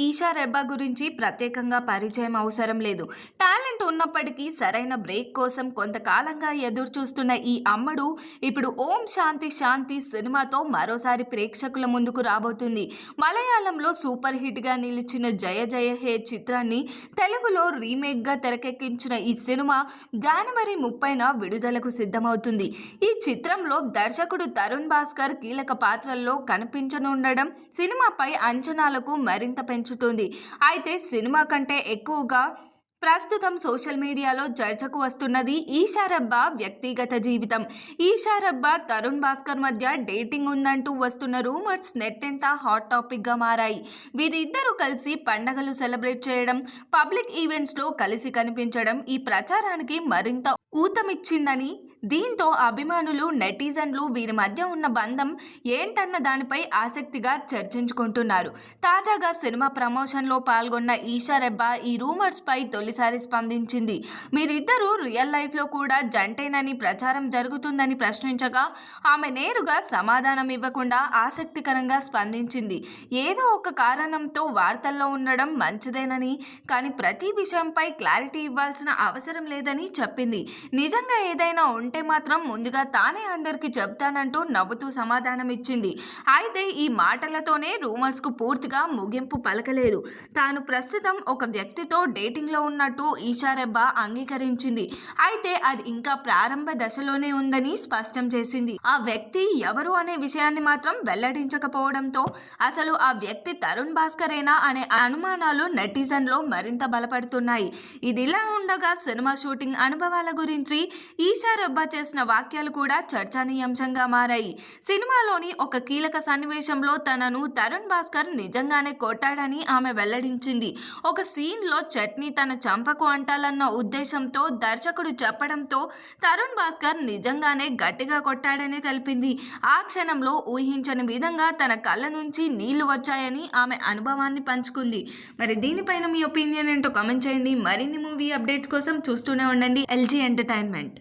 ఈషా రెబ్బా గురించి ప్రత్యేకంగా పరిచయం అవసరం లేదు. టాలెంట్ ఉన్నప్పటికీ సరైన బ్రేక్ కోసం కొంతకాలంగా ఎదురు చూస్తున్న ఈ అమ్మడు ఇప్పుడు ఓం శాంతి శాంతి సినిమాతో మరోసారి ప్రేక్షకుల ముందుకు రాబోతుంది. మలయాళంలో సూపర్ హిట్గా నిలిచిన జయ జయ హే చిత్రాన్ని తెలుగులో రీమేక్గా తెరకెక్కించిన ఈ సినిమా జనవరి 30న విడుదలకు సిద్ధమవుతుంది. ఈ చిత్రంలో దర్శకుడు తరుణ్ భాస్కర్ కీలక పాత్రల్లో కనిపించనుండడం సినిమాపై అంచనాలకు మరింత పెంచుతుంది. అయితే సినిమా కంటే ఎక్కువగా ప్రస్తుతం సోషల్ మీడియాలో చర్చకు వస్తున్నది ఈషా రెబ్బా వ్యక్తిగత జీవితం. ఈషా రెబ్బా తరుణ్ భాస్కర్ మధ్య డేటింగ్ ఉందంటూ వస్తున్న రూమర్స్ నెట్టెంట హాట్ టాపిక్గా మారాయి. వీరిద్దరూ కలిసి పండగలు సెలబ్రేట్ చేయడం, పబ్లిక్ ఈవెంట్స్లో కలిసి కనిపించడం ఈ ప్రచారానికి మరింత ఊతమిచ్చిందని, దీంతో అభిమానులు నెటిజన్లు వీరి మధ్య ఉన్న బంధం ఏంటన్న దానిపై ఆసక్తిగా చర్చించుకుంటున్నారు. తాజాగా సినిమా ప్రమోషన్లో పాల్గొన్న ఈషా రెబ్బా ఈ రూమర్స్పై తొలిసారి స్పందించింది. మీరిద్దరూ రియల్ లైఫ్లో కూడా జంటేనని ప్రచారం జరుగుతుందని ప్రశ్నించగా ఆమె నేరుగా సమాధానం ఇవ్వకుండా ఆసక్తికరంగా స్పందించింది. ఏదో ఒక కారణంతో వార్తల్లో ఉండడం మంచిదేనని, కానీ ప్రతి విషయంపై క్లారిటీ ఇవ్వాల్సిన అవసరం లేదని చెప్పింది. నిజంగా ఏదైనా ఉంటే మాత్రం ముందుగా తానే అందరికీ చెప్తానంటూ నవ్వుతూ సమాధానం ఇచ్చింది. అయితే ఈ మాటలతోనే రూమర్స్కు పూర్తిగా ముగింపు పలకలేదు. తాను ప్రస్తుతం ఒక వ్యక్తితో డేటింగ్లో ఉన్నట్టు ఈషా రెబ్బా అంగీకరించింది. అయితే అది ఇంకా ప్రారంభ దశలోనే ఉందని స్పష్టం చేసింది. ఆ వ్యక్తి ఎవరు అనే విషయాన్ని మాత్రం వెల్లడించకపోవడంతో అసలు ఆ వ్యక్తి తరుణ్ భాస్కరేనా అనే అనుమానాలు నెటిజన్లో మరింత బలపడుతున్నాయి. ఇదిలా ఉండగా సినిమా షూటింగ్ అనుభవాల గురించి ఈషా రెబ్బా చేసిన వాక్యాలు కూడా చర్చనీయాంశంగా మారాయి. సినిమాలోని ఒక కీలక సన్నివేశంలో తనను తరుణ్ భాస్కర్ నిజంగానే కొట్టాడని ఆమె వెల్లడించింది. ఒక సీన్లో చట్నీ తన చంపకు అంటాలన్న ఉద్దేశంతో దర్శకుడు చెప్పడంతో తరుణ్ భాస్కర్ నిజంగానే గట్టిగా కొట్టాడని తెలిపింది. ఆ క్షణంలో ఊహించని విధంగా తన కళ్ళ నుంచి నీళ్లు వచ్చాయని ఆమె అనుభవాన్ని పంచుకుంది. మరి దీనిపైన మీ ఒపీనియన్ ఏంటో కామెంట్ చేయండి. మరిన్ని మూవీ అప్డేట్స్ కోసం చూస్తూనే ఉండండి LG ఎంటర్టైన్మెంట్.